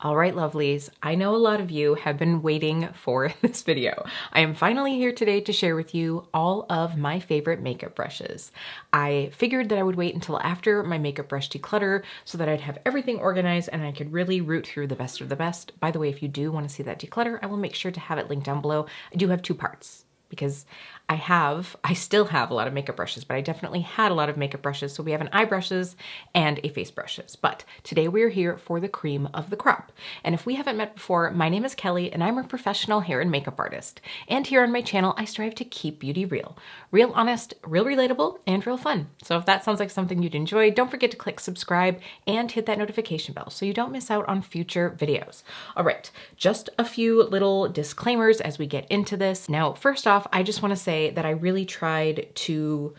All right, lovelies, I know a lot of you have been waiting for this video. I am finally here today to share with you all of my favorite makeup brushes. I figured that I would wait until after my makeup brush declutter so that I'd have everything organized and I could really root through the best of the best. By the way, if you do want to see that declutter, I will make sure to have it linked down below. I do have two parts, because I still have a lot of makeup brushes, but I definitely had a lot of makeup brushes. So we have an eye brushes and a face brushes. But today we're here for the cream of the crop. And if we haven't met before, my name is Kelly and I'm a professional hair and makeup artist. And here on my channel, I strive to keep beauty real. Real honest, real relatable, and real fun. So if that sounds like something you'd enjoy, don't forget to click subscribe and hit that notification bell so you don't miss out on future videos. All right, just a few little disclaimers as we get into this. Now, first off, I just want to say that I really tried to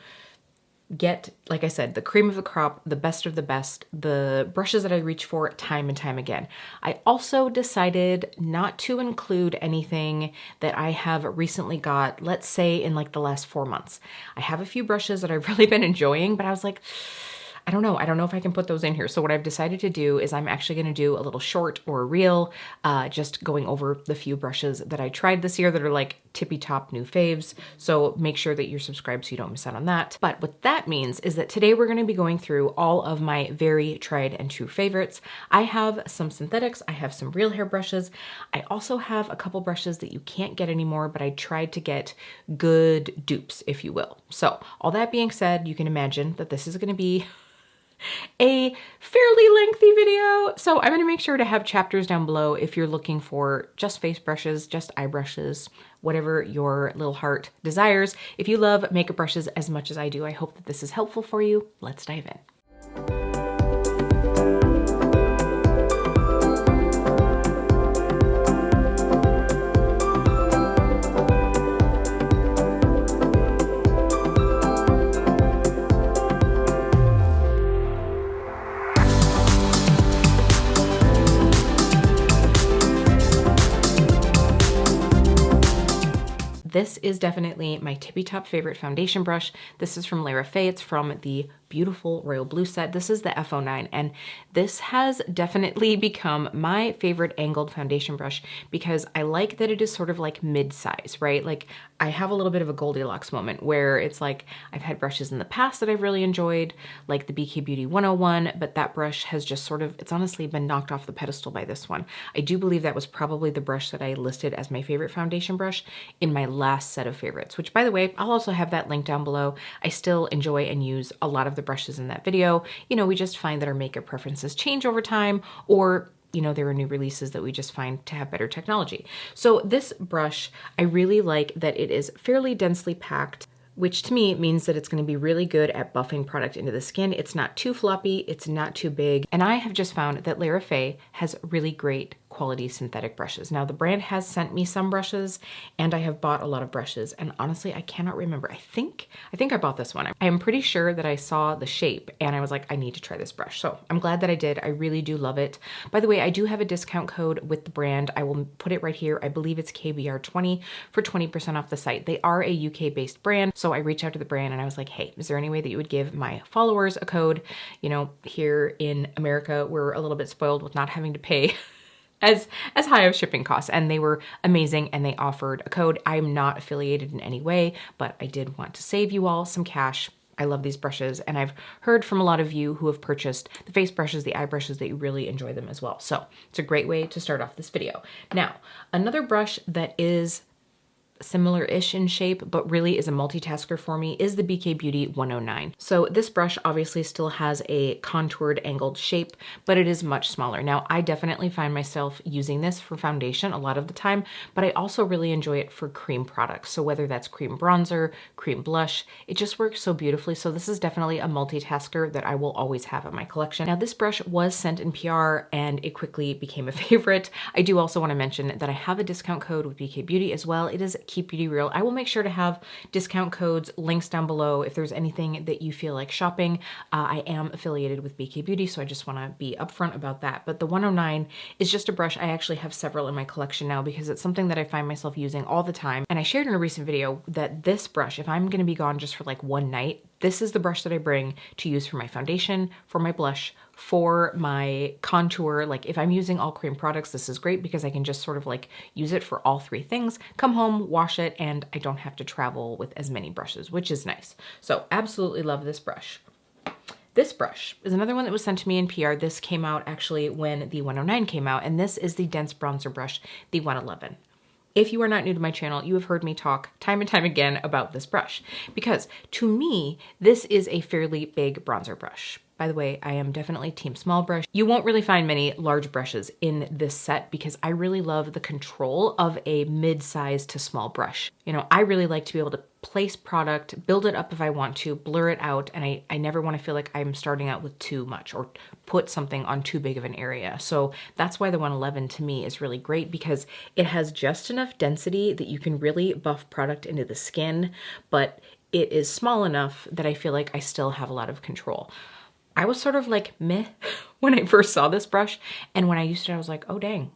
get, like I said, the cream of the crop, the best of the best, the brushes that I reach for time and time again. I also decided not to include anything that I have recently got, let's say in like the last 4 months. I have a few brushes that I've really been enjoying, but I was like, I don't know if I can put those in here. So what I've decided to do is I'm actually going to do a little short or a reel, just going over the few brushes that I tried this year that are like tippy top new faves. So make sure that you're subscribed so you don't miss out on that. But what that means is that today we're going to be going through all of my very tried and true favorites. I have some synthetics. I have some real hair brushes. I also have a couple brushes that you can't get anymore, but I tried to get good dupes, if you will. So all that being said, you can imagine that this is going to be a fairly lengthy video. So I'm going to make sure to have chapters down below if you're looking for just face brushes, just eye brushes, whatever your little heart desires. If you love makeup brushes as much as I do, I hope that this is helpful for you. Let's dive in. This is definitely my tippy top favorite foundation brush. This is from Lara Faye. It's from the beautiful royal blue set. This is the F09, and this has definitely become my favorite angled foundation brush because I like that it is sort of like mid-size, right? Like I have a little bit of a Goldilocks moment where it's like I've had brushes in the past that I've really enjoyed, like the BK Beauty 101, but that brush has just sort of, it's honestly been knocked off the pedestal by this one. I do believe that was probably the brush that I listed as my favorite foundation brush in my last set of favorites, which by the way, I'll also have that link down below. I still enjoy and use a lot of the brushes in that video. You know, we just find that our makeup preferences change over time, or you know, there are new releases that we just find to have better technology. So this brush, I really like that it is fairly densely packed, which to me means that it's going to be really good at buffing product into the skin. It's not too floppy, it's not too big. And I have just found that Lara Faye has really great quality synthetic brushes. Now the brand has sent me some brushes and I have bought a lot of brushes, and honestly I cannot remember. I think I bought this one. I am pretty sure that I saw the shape and I was like, I need to try this brush. So I'm glad that I did. I really do love it. By the way, I do have a discount code with the brand. I will put it right here. I believe it's KBR20 for 20% off the site. They are a UK based brand. So I reached out to the brand and I was like, hey, is there any way that you would give my followers a code? You know, here in America, we're a little bit spoiled with not having to pay as high of shipping costs, and they were amazing and they offered a code. I'm not affiliated in any way, but I did want to save you all some cash. I love these brushes, and I've heard from a lot of you who have purchased the face brushes, the eye brushes, that you really enjoy them as well. So it's a great way to start off this video. Now, another brush that is similar-ish in shape, but really is a multitasker for me, is the BK Beauty 109. So this brush obviously still has a contoured angled shape, but it is much smaller. Now, I definitely find myself using this for foundation a lot of the time, but I also really enjoy it for cream products. So whether that's cream bronzer, cream blush, it just works so beautifully. So this is definitely a multitasker that I will always have in my collection. Now, this brush was sent in PR and it quickly became a favorite. I do also want to mention that I have a discount code with BK Beauty as well. It is Keep Beauty Real. I will make sure to have discount codes, links down below if there's anything that you feel like shopping. I am affiliated with BK Beauty, so I just want to be upfront about that. But the 109 is just a brush. I actually have several in my collection now because it's something that I find myself using all the time. And I shared in a recent video that this brush, if I'm going to be gone just for like one night, This is the brush that I bring to use for my foundation, for my blush, for my contour. Like if I'm using all cream products, this is great because I can just sort of like use it for all three things, come home, wash it, and I don't have to travel with as many brushes, which is nice. So absolutely love this brush. This brush is another one that was sent to me in PR. This came out actually when the 109 came out, and this is the Dense Bronzer brush, the 111. If you are not new to my channel, you have heard me talk time and time again about this brush because to me, this is a fairly big bronzer brush. By the way, I am definitely team small brush. You won't really find many large brushes in this set because I really love the control of a mid-size to small brush. You know, I really like to be able to place product, build it up if I want to, blur it out, and I never want to feel like I'm starting out with too much or put something on too big of an area. So that's why the 111 to me is really great because it has just enough density that you can really buff product into the skin, but it is small enough that I feel like I still have a lot of control. I was sort of like meh when I first saw this brush, and when I used it, I was like, oh dang,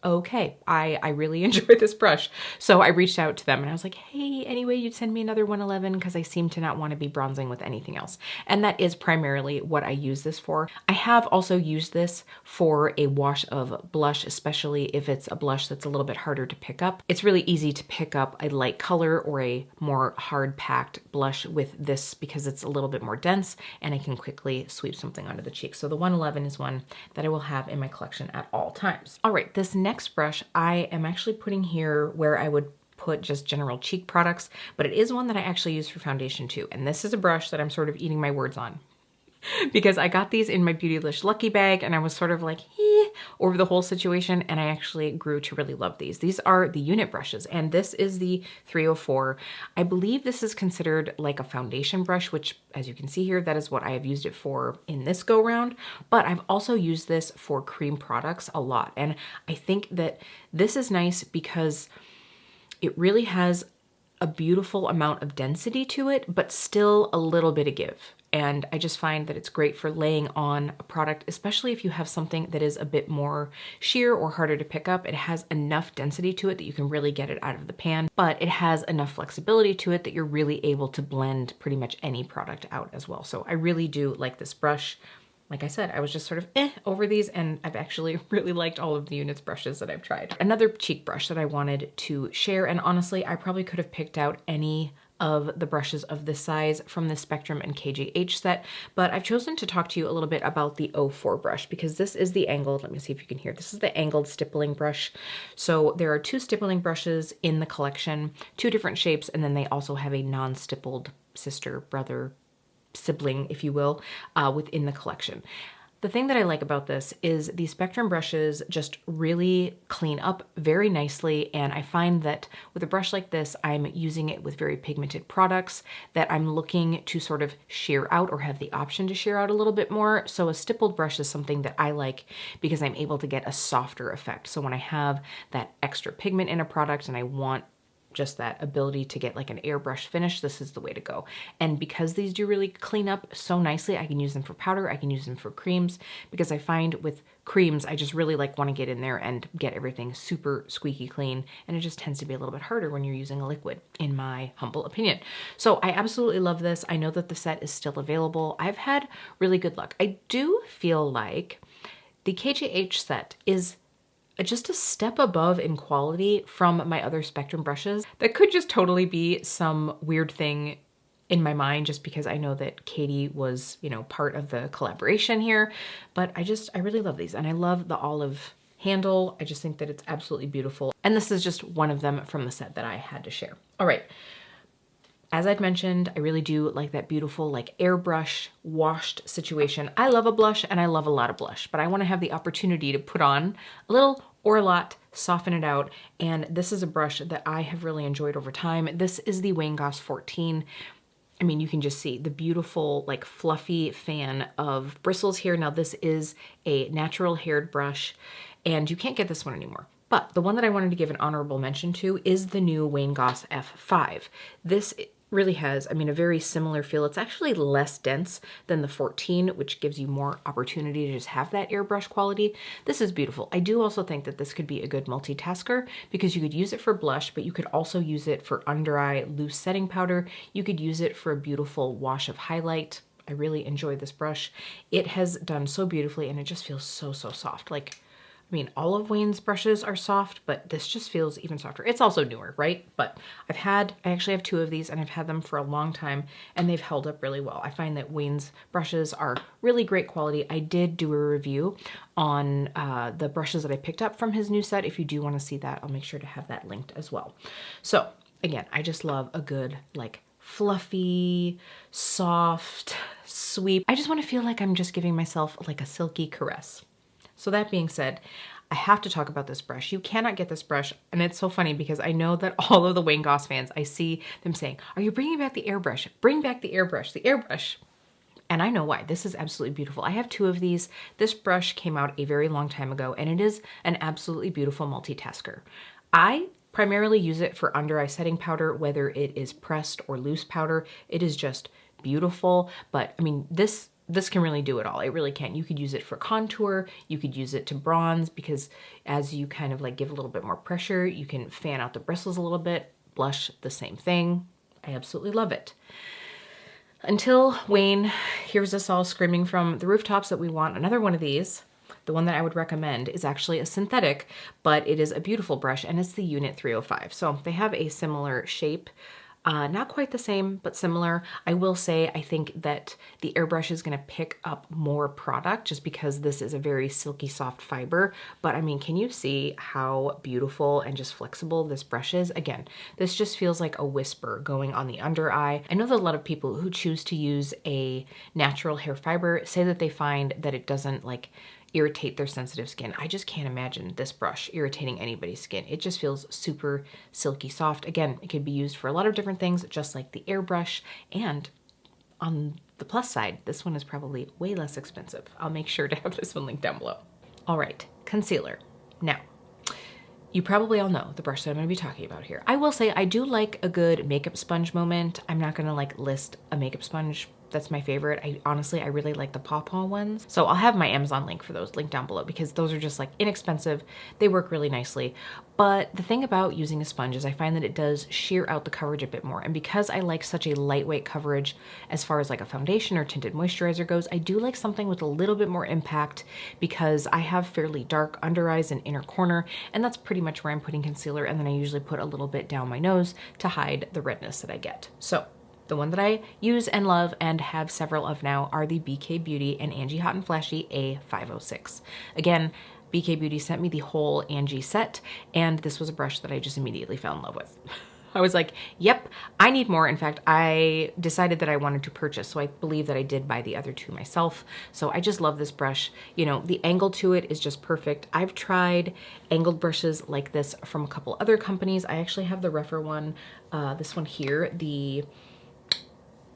okay, I really enjoy this brush. So I reached out to them and I was like, hey, anyway, you'd send me another 111 because I seem to not want to be bronzing with anything else. And that is primarily what I use this for. I have also used this for a wash of blush, especially if it's a blush that's a little bit harder to pick up. It's really easy to pick up a light color or a more hard packed blush with this because it's a little bit more dense and I can quickly sweep something onto the cheek. So the 111 is one that I will have in my collection at all times. All right, this next brush I am actually putting here where I would put just general cheek products, but it is one that I actually use for foundation too. And this is a brush that I'm sort of eating my words on because I got these in my Beautylish Lucky Bag and I was sort of like, over the whole situation, and I actually grew to really love these. These are the unit brushes, and this is the 304. I believe this is considered like a foundation brush, which as you can see here, that is what I have used it for in this go round, but I've also used this for cream products a lot. And I think that this is nice because it really has a beautiful amount of density to it, but still a little bit of give. And I just find that it's great for laying on a product, especially if you have something that is a bit more sheer or harder to pick up. It has enough density to it that you can really get it out of the pan, but it has enough flexibility to it that you're really able to blend pretty much any product out as well. So I really do like this brush. Like I said, I was just sort of over these, and I've actually really liked all of the Units brushes that I've tried. Another cheek brush that I wanted to share, and honestly, I probably could have picked out any of the brushes of this size from the Spectrum and KJH set, but I've chosen to talk to you a little bit about the 04 brush because this is the angled, let me see if you can hear, this is the angled stippling brush. So there are two stippling brushes in the collection, two different shapes, and then they also have a non-stippled sister, brother, sibling, if you will, within the collection. The thing that I like about this is the Spectrum brushes just really clean up very nicely, and I find that with a brush like this, I'm using it with very pigmented products that I'm looking to sort of sheer out or have the option to sheer out a little bit more. So a stippled brush is something that I like because I'm able to get a softer effect. So when I have that extra pigment in a product and I want just that ability to get like an airbrush finish, this is the way to go. And because these do really clean up so nicely, I can use them for powder, I can use them for creams, because I find with creams, I just really like want to get in there and get everything super squeaky clean, and it just tends to be a little bit harder when you're using a liquid, in my humble opinion. So I absolutely love this. I know that the set is still available. I've had really good luck. I do feel like the KJH set is just a step above in quality from my other Spectrum brushes. That could just totally be some weird thing in my mind just because I know that Katie was, you know, part of the collaboration here, but I really love these, and I love the olive handle. I just think that it's absolutely beautiful. And this is just one of them from the set that I had to share. All right. As I'd mentioned, I really do like that beautiful like airbrush washed situation. I love a blush and I love a lot of blush, but I want to have the opportunity to put on a little or a lot, soften it out. And this is a brush that I have really enjoyed over time. This is the Wayne Goss 14. I mean, you can just see the beautiful, like fluffy fan of bristles here. Now this is a natural haired brush and you can't get this one anymore. But the one that I wanted to give an honorable mention to is the new Wayne Goss F5. This really has, I mean, a very similar feel. It's actually less dense than the 14, which gives you more opportunity to just have that airbrush quality. This is beautiful. I do also think that this could be a good multitasker because you could use it for blush, but you could also use it for under eye loose setting powder. You could use it for a beautiful wash of highlight. I really enjoy this brush. It has done so beautifully and it just feels so, so soft. Like, I mean, all of Wayne's brushes are soft, but this just feels even softer. It's also newer, right? But I actually have 2 of these and I've had them for a long time and they've held up really well. I find that Wayne's brushes are really great quality. I did do a review on the brushes that I picked up from his new set. If you do want to see that, I'll make sure to have that linked as well. So again, I just love a good, like, fluffy, soft sweep. I just want to feel like I'm just giving myself like a silky caress. So that being said, I have to talk about this brush. You cannot get this brush, and it's so funny because I know that all of the Wayne Goss fans, I see them saying, are you bringing back the airbrush? Bring back the airbrush, the airbrush. And I know why. This is absolutely beautiful. I have 2 of these. This brush came out a very long time ago, and it is an absolutely beautiful multitasker. I primarily use it for under eye setting powder, whether it is pressed or loose powder. It is just beautiful, but I mean, this can really do it all. It really can. You could use it for contour. You could use it to bronze because as you kind of like give a little bit more pressure, you can fan out the bristles a little bit. Blush, the same thing. I absolutely love it. Until Wayne hears us all screaming from the rooftops that we want another one of these, the one that I would recommend is actually a synthetic, but it is a beautiful brush and it's the Unit 305. So they have a similar shape. Not quite the same, but similar. I will say, I think that the airbrush is gonna pick up more product just because this is a very silky soft fiber. But I mean, can you see how beautiful and just flexible this brush is? Again, this just feels like a whisper going on the under eye. I know that a lot of people who choose to use a natural hair fiber say that they find that it doesn't like irritate their sensitive skin. I just can't imagine this brush irritating anybody's skin. It just feels super silky soft. Again, it could be used for a lot of different things, just like the airbrush. And on the plus side, this one is probably way less expensive. I'll make sure to have this one linked down below. All right, concealer. Now, you probably all know the brush that I'm gonna be talking about here. I will say I do like a good makeup sponge moment. I'm not gonna like list a makeup sponge that's my favorite. I really like the Paw Paw ones. So I'll have my Amazon link for those linked down below because those are just like inexpensive. They work really nicely. But the thing about using a sponge is I find that it does sheer out the coverage a bit more. And because I like such a lightweight coverage as far as like a foundation or tinted moisturizer goes, I do like something with a little bit more impact because I have fairly dark under eyes and inner corner, and that's pretty much where I'm putting concealer. And then I usually put a little bit down my nose to hide the redness that I get. So the one that I use and love and have several of now are the BK Beauty and Angie Hot and Flashy A506. Again, BK Beauty sent me the whole Angie set, and this was a brush that I just immediately fell in love with. I was like, yep, I need more. In fact, I decided that I wanted to purchase, so I believe that I did buy the other 2 myself. So I just love this brush. You know, the angle to it is just perfect. I've tried angled brushes like this from a couple other companies. I actually have the Refer one, this one here, the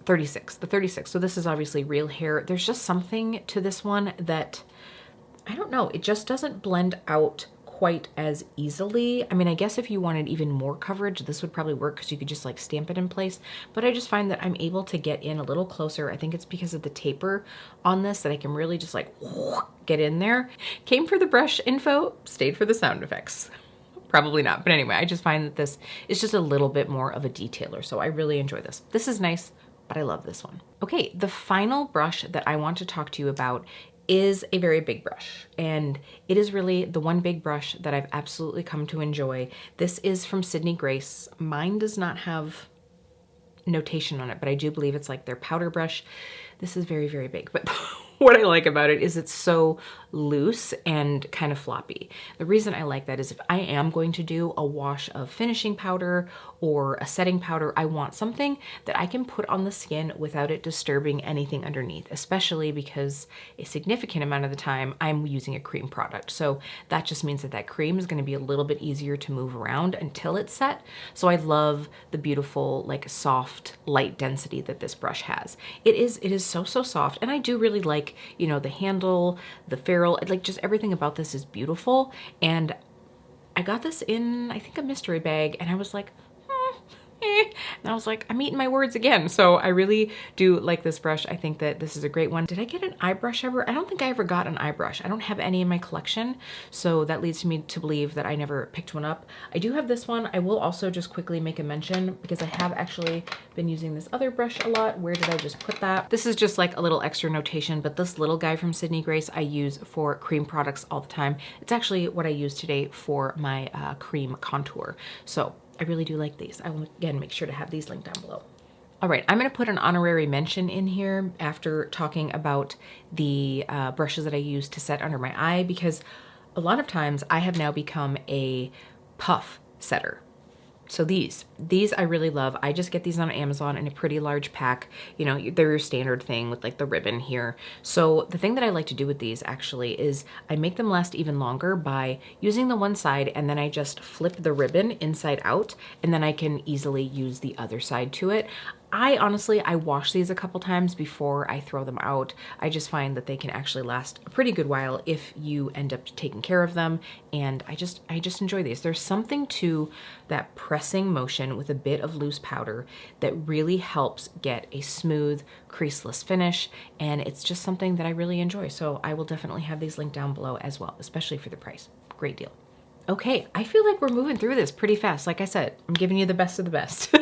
36. So this is obviously real hair. There's just something to this one that, I don't know, it just doesn't blend out quite as easily. I mean, I guess if you wanted even more coverage, this would probably work because you could just like stamp it in place. But I just find that I'm able to get in a little closer. I think it's because of the taper on this that I can really just like get in there. Came for the brush info, stayed for the sound effects. Probably not, but anyway, I just find that this is just a little bit more of a detailer. So I really enjoy this. This is nice, but I love this one. Okay, the final brush that I want to talk to you about is a very big brush, and it is really the one big brush that I've absolutely come to enjoy. This is from Sydney Grace. Mine does not have notation on it, but I do believe it's like their powder brush. This is very, very big, but what I like about it is it's so loose and kind of floppy. The reason I like that is if I am going to do a wash of finishing powder or a setting powder, I want something that I can put on the skin without it disturbing anything underneath, especially because a significant amount of the time I'm using a cream product. So that just means that that cream is going to be a little bit easier to move around until it's set. So I love the beautiful, like soft, light density that this brush has. It is so soft, and I do really like, you know, the handle, the ferrule, like just everything about this is beautiful. And I got this in, I think, a mystery bag, and I was like, And I was like, I'm eating my words again. So I really do like this brush. I think that this is a great one. Did I get an eye brush ever? I don't think I ever got an eye brush. I don't have any in my collection. So that leads me to believe that I never picked one up. I do have this one. I will also just quickly make a mention because I have actually been using this other brush a lot. Where did I just put that? This is just like a little extra notation, but this little guy from Sydney Grace I use for cream products all the time. It's actually what I use today for my cream contour. So I really do like these. I will again make sure to have these linked down below. All right, I'm gonna put an honorary mention in here after talking about the brushes that I use to set under my eye, because a lot of times I have now become a puff setter. So these I really love. I just get these on Amazon in a pretty large pack. You know, they're your standard thing with like the ribbon here. So the thing that I like to do with these actually is I make them last even longer by using the one side and then I just flip the ribbon inside out and then I can easily use the other side to it. I wash these a couple times before I throw them out. I just find that they can actually last a pretty good while if you end up taking care of them. And I just enjoy these. There's something to that pressing motion with a bit of loose powder that really helps get a smooth, creaseless finish. And it's just something that I really enjoy. So I will definitely have these linked down below as well, especially for the price. Great deal. Okay, I feel like we're moving through this pretty fast. Like I said, I'm giving you the best of the best.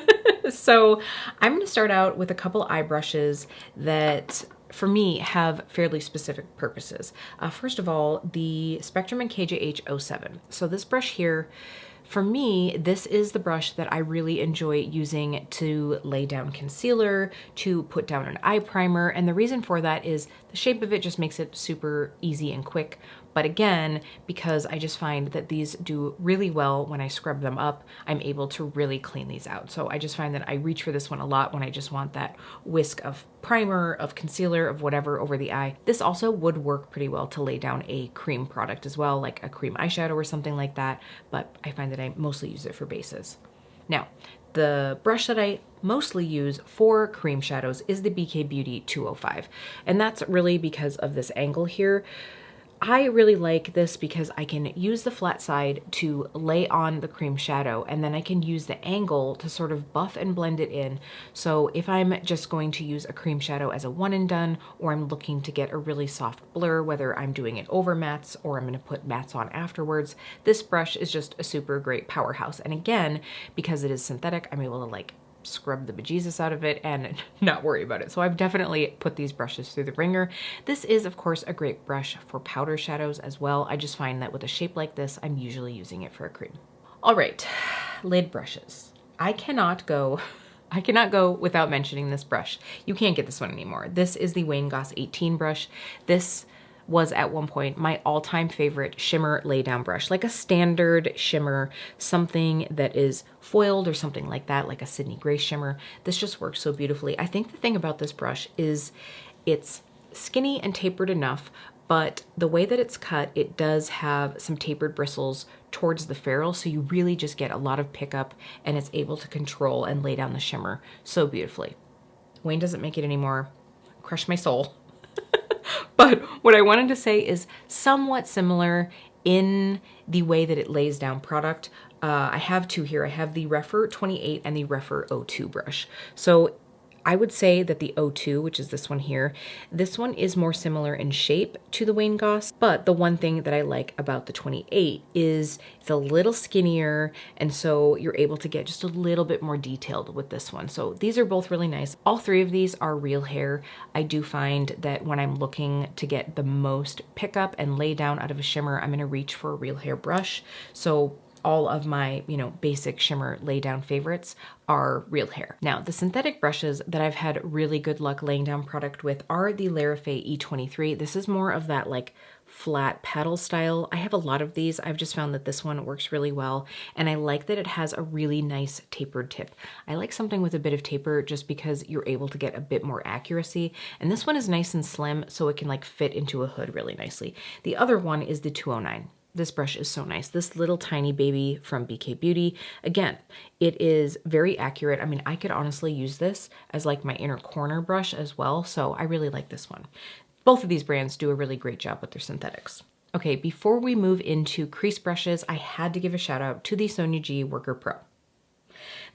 So I'm going to start out with a couple eye brushes that for me have fairly specific purposes. First of all, the Spectrum and KJH07. So this brush here, for me, this is the brush that I really enjoy using to lay down concealer, to put down an eye primer. And the reason for that is the shape of it just makes it super easy and quick. But again, because I just find that these do really well when I scrub them up, I'm able to really clean these out. So I just find that I reach for this one a lot when I just want that whisk of primer, of concealer, of whatever over the eye. This also would work pretty well to lay down a cream product as well, like a cream eyeshadow or something like that. But I find that I mostly use it for bases. Now, the brush that I mostly use for cream shadows is the BK Beauty 205. And that's really because of this angle here. I really like this because I can use the flat side to lay on the cream shadow and then I can use the angle to sort of buff and blend it in. So if I'm just going to use a cream shadow as a one and done, or I'm looking to get a really soft blur, whether I'm doing it over mattes or I'm going to put mattes on afterwards, this brush is just a super great powerhouse. And again, because it is synthetic, I'm able to like scrub the bejesus out of it and not worry about it. So I've definitely put these brushes through the ringer. This is of course a great brush for powder shadows as well. I just find that with a shape like this, I'm usually using it for a cream. All right, lid brushes. I cannot go without mentioning this brush. You can't get this one anymore. This is the Wayne Goss 18 brush. This was at one point my all-time favorite shimmer laydown brush, like a standard shimmer, something that is foiled or something like that, like a Sydney Grace shimmer. This just works so beautifully. I think the thing about this brush is it's skinny and tapered enough, but the way that it's cut, it does have some tapered bristles towards the ferrule, so you really just get a lot of pickup and it's able to control and lay down the shimmer so beautifully. Wayne doesn't make it anymore. Crush my soul. But what I wanted to say is somewhat similar in the way that it lays down product. I have two here. I have the Refer 28 and the Refer 02 brush. So I would say that the 02, which is this one here, this one is more similar in shape to the Wayne Goss, but the one thing that I like about the 28 is it's a little skinnier, and so you're able to get just a little bit more detailed with this one. So these are both really nice. All three of these are real hair. I do find that when I'm looking to get the most pickup and lay down out of a shimmer, I'm gonna reach for a real hair brush. So all of my, basic shimmer lay down favorites are real hair. Now, the synthetic brushes that I've had really good luck laying down product with are the Larifay E23. This is more of that like flat paddle style. I have a lot of these. I've just found that this one works really well. And I like that it has a really nice tapered tip. I like something with a bit of taper just because you're able to get a bit more accuracy. And this one is nice and slim, so it can like fit into a hood really nicely. The other one is the 209. This brush is so nice. This little tiny baby from BK Beauty. Again, it is very accurate. I mean, I could honestly use this as like my inner corner brush as well. So I really like this one. Both of these brands do a really great job with their synthetics. Okay, before we move into crease brushes, I had to give a shout out to the Sonia G Worker Pro.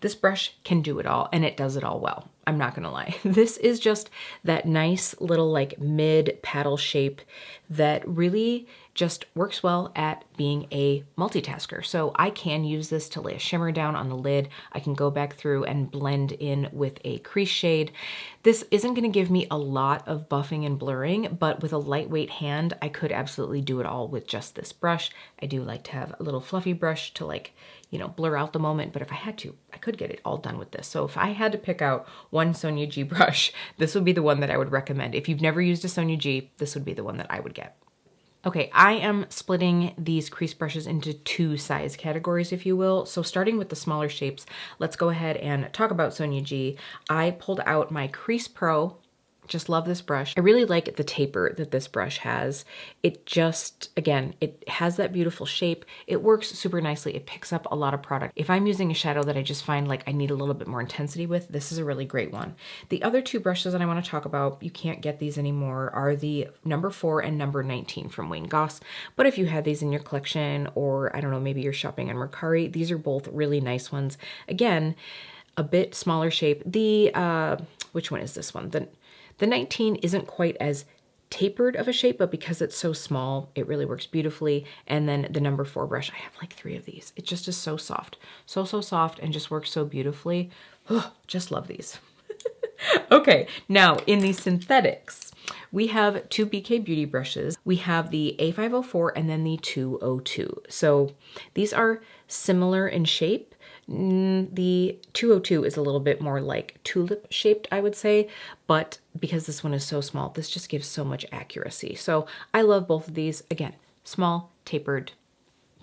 This brush can do it all, and it does it all well. I'm not gonna lie. This is just that nice little like mid paddle shape that really just works well at being a multitasker. So I can use this to lay a shimmer down on the lid. I can go back through and blend in with a crease shade. This isn't gonna give me a lot of buffing and blurring, but with a lightweight hand, I could absolutely do it all with just this brush. I do like to have a little fluffy brush to like, you know, blur out the moment, but if I had to, I could get it all done with this. So if I had to pick out one Sonia G brush, this would be the one that I would recommend. If you've never used a Sonia G, this would be the one that I would get. Okay, I am splitting these crease brushes into two size categories, if you will. So starting with the smaller shapes, let's go ahead and talk about Sonia G. I pulled out my Crease Pro. Just love this brush. I really like the taper that this brush has. It just, again, it has that beautiful shape. It works super nicely. It picks up a lot of product. If I'm using a shadow that I just find like I need a little bit more intensity with, this is a really great one. The other two brushes that I want to talk about, you can't get these anymore, are the number 4 and number 19 from Wayne Goss. But if you had these in your collection, or I don't know, maybe you're shopping on Mercari, these are both really nice ones. Again, a bit smaller shape. Which one is this one? The 19 isn't quite as tapered of a shape, but because it's so small, it really works beautifully. And then the number 4 brush, I have like 3 of these. It just is so soft, so soft, and just works so beautifully. Oh, just love these. Okay, now in the synthetics, we have 2 BK Beauty brushes. We have the A504 and then the 202. So these are similar in shape. The 202 is a little bit more like tulip shaped, I would say, but because this one is so small, this just gives so much accuracy. So I love both of these. Again, small, tapered,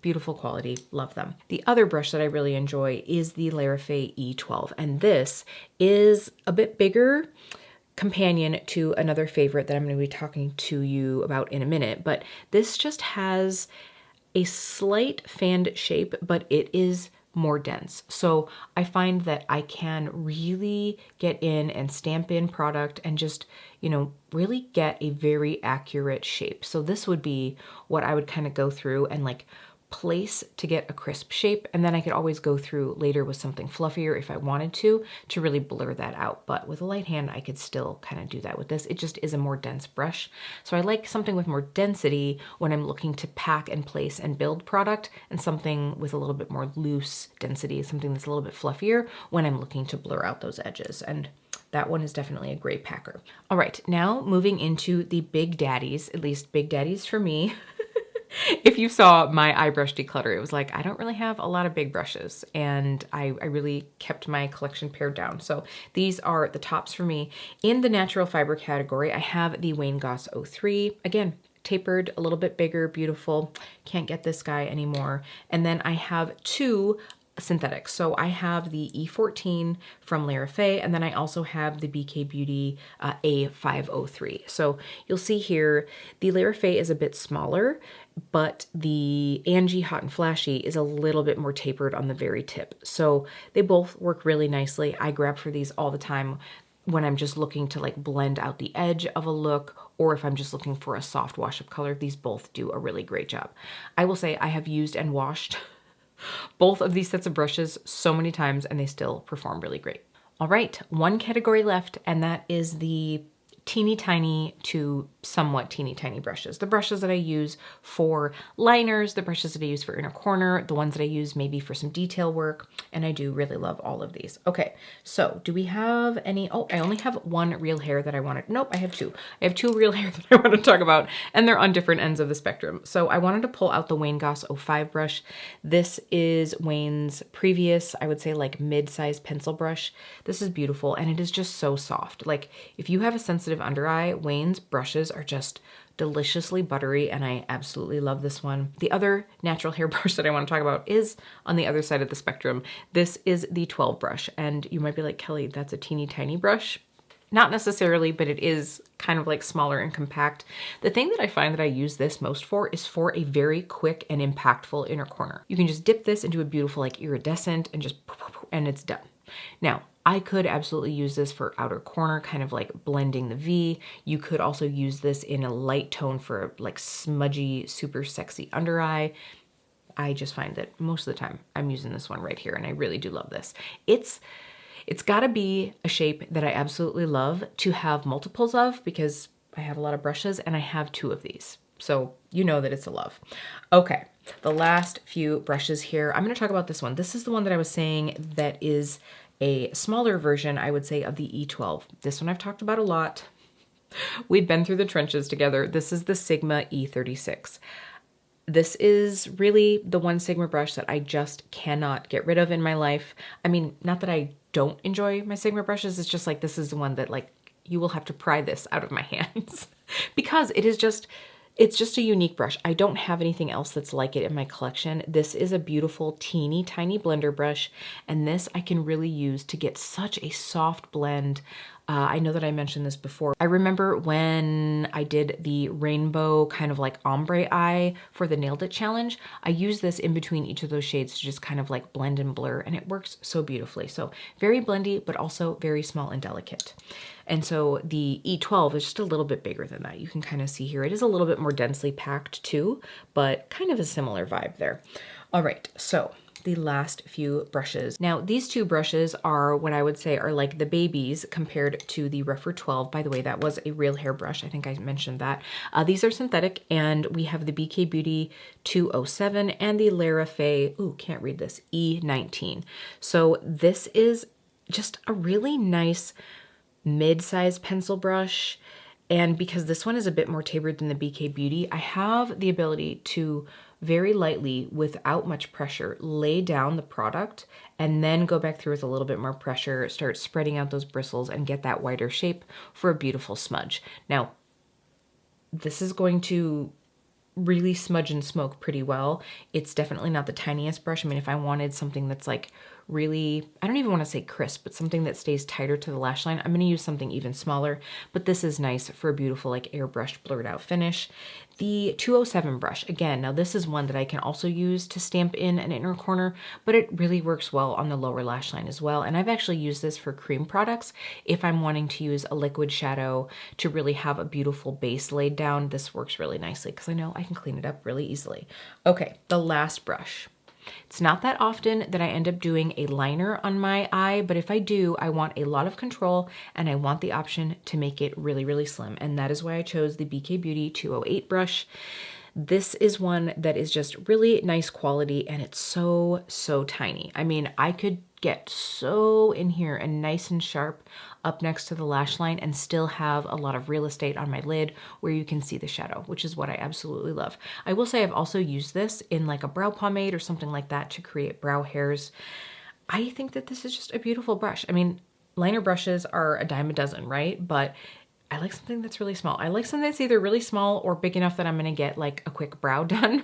beautiful quality, love them. The other brush that I really enjoy is the Larifay E12, and this is a bit bigger companion to another favorite that I'm going to be talking to you about in a minute, but this just has a slight fanned shape, but it is more dense. So I find that I can really get in and stamp in product and just, you know, really get a very accurate shape. So this would be what I would kind of go through and like place to get a crisp shape, and then I could always go through later with something fluffier if I wanted to really blur that out. But with a light hand, I could still kind of do that with this. It just is a more dense brush. So I like something with more density when I'm looking to pack and place and build product, and something with a little bit more loose density, something that's a little bit fluffier when I'm looking to blur out those edges. And that one is definitely a great packer. All right, now moving into the big daddies, at least big daddies for me. If you saw my eye brush declutter, it was like, I don't really have a lot of big brushes, and I really kept my collection pared down. So these are the tops for me. In the natural fiber category, I have the Wayne Goss 03. Again, tapered, a little bit bigger, beautiful. Can't get this guy anymore. And then I have 2 synthetics. So I have the E14 from Larifay, and then I also have the BK Beauty A503. So you'll see here, the Larifay is a bit smaller, but the Angie Hot and Flashy is a little bit more tapered on the very tip. So they both work really nicely. I grab for these all the time when I'm just looking to like blend out the edge of a look, or if I'm just looking for a soft wash of color. These both do a really great job. I will say I have used and washed both of these sets of brushes so many times, and they still perform really great. All right, one category left, and that is the teeny tiny to somewhat teeny tiny brushes. The brushes that I use for liners, the brushes that I use for inner corner, the ones that I use maybe for some detail work, and I do really love all of these. Okay, so do we have any? Oh, I only have one real hair that I wanted. Nope, I have 2. I have 2 real hair that I want to talk about, and they're on different ends of the spectrum. So I wanted to pull out the Wayne Goss 05 brush. This is Wayne's previous, I would say like mid-size pencil brush. This is beautiful, and it is just so soft. Like if you have a sensitive under eye, Wayne's brushes are just deliciously buttery, and I absolutely love this one. The other natural hair brush that I want to talk about is on the other side of the spectrum. This is the 12 brush, and you might be like, Kelly, that's a teeny tiny brush. Not necessarily, but it is kind of like smaller and compact. The thing that I find that I use this most for is for a very quick and impactful inner corner. You can just dip this into a beautiful like iridescent and just, and it's done. Now, I could absolutely use this for outer corner, kind of like blending the V. You could also use this in a light tone for like smudgy, super sexy under eye. I just find that most of the time I'm using this one right here, and I really do love this. It's got to be a shape that I absolutely love to have multiples of, because I have a lot of brushes and I have 2 of these. So you know that it's a love. Okay, the last few brushes here. I'm going to talk about this one. This is the one that I was saying that is a smaller version, I would say, of the E12. This one I've talked about a lot. We've been through the trenches together. This is the Sigma E36. This is really the one Sigma brush that I just cannot get rid of in my life. I mean, not that I don't enjoy my Sigma brushes, it's just like this is the one that like you will have to pry this out of my hands because it is just, it's just a unique brush. I don't have anything else that's like it in my collection. This is a beautiful, teeny tiny blender brush, and this I can really use to get such a soft blend. I know that I mentioned this before. I remember when I did the rainbow kind of like ombre eye for the Nailed It challenge, I used this in between each of those shades to just kind of like blend and blur, and it works so beautifully. So very blendy, but also very small and delicate. And so the E12 is just a little bit bigger than that. You can kind of see here, it is a little bit more densely packed too, but kind of a similar vibe there. All right, so the last few brushes. Now, these 2 brushes are what I would say are like the babies compared to the Rephr 12. By the way, that was a real hair brush. I think I mentioned that. These are synthetic, and we have the BK Beauty 207 and the Lara Fay, ooh, can't read this, E19. So this is just a really nice mid-size pencil brush. And because this one is a bit more tapered than the BK Beauty, I have the ability to very lightly, without much pressure, lay down the product and then go back through with a little bit more pressure, start spreading out those bristles and get that wider shape for a beautiful smudge. Now, this is going to really smudge and smoke pretty well. It's definitely not the tiniest brush. I mean, if I wanted something that's like really, I don't even want to say crisp, but something that stays tighter to the lash line, I'm going to use something even smaller, but this is nice for a beautiful like airbrushed blurred out finish. The 207 brush, again, now this is one that I can also use to stamp in an inner corner, but it really works well on the lower lash line as well. And I've actually used this for cream products. If I'm wanting to use a liquid shadow to really have a beautiful base laid down, this works really nicely because I know I can clean it up really easily. Okay, the last brush. It's not that often that I end up doing a liner on my eye, but if I do, I want a lot of control and I want the option to make it really, really slim. And that is why I chose the BK Beauty 208 brush. This is one that is just really nice quality, and it's so, so tiny. I mean, I could get so in here and nice and sharp up next to the lash line and still have a lot of real estate on my lid where you can see the shadow, which is what I absolutely love. I will say I've also used this in like a brow pomade or something like that to create brow hairs. I think that this is just a beautiful brush. I mean, liner brushes are a dime a dozen, right? But I like something that's really small. I like something that's either really small or big enough that I'm gonna get like a quick brow done.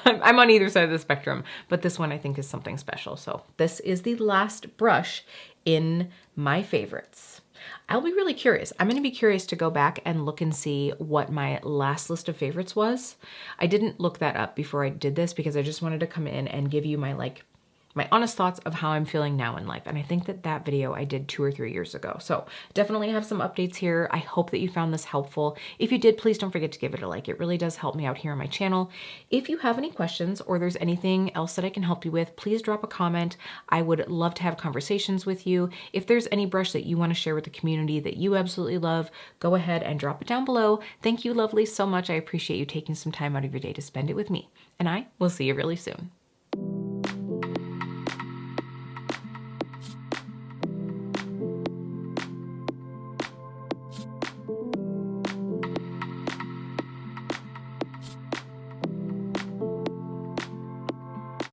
I'm on either side of the spectrum, but this one I think is something special. So this is the last brush in my favorites. I'll be really curious. I'm going to be curious to go back and look and see what my last list of favorites was. I didn't look that up before I did this because I just wanted to come in and give you my my honest thoughts of how I'm feeling now in life. And I think that that video I did 2 or 3 years ago. So definitely have some updates here. I hope that you found this helpful. If you did, please don't forget to give it a like. It really does help me out here on my channel. If you have any questions or there's anything else that I can help you with, please drop a comment. I would love to have conversations with you. If there's any brush that you want to share with the community that you absolutely love, go ahead and drop it down below. Thank you, lovelies, so much. I appreciate you taking some time out of your day to spend it with me. And I will see you really soon.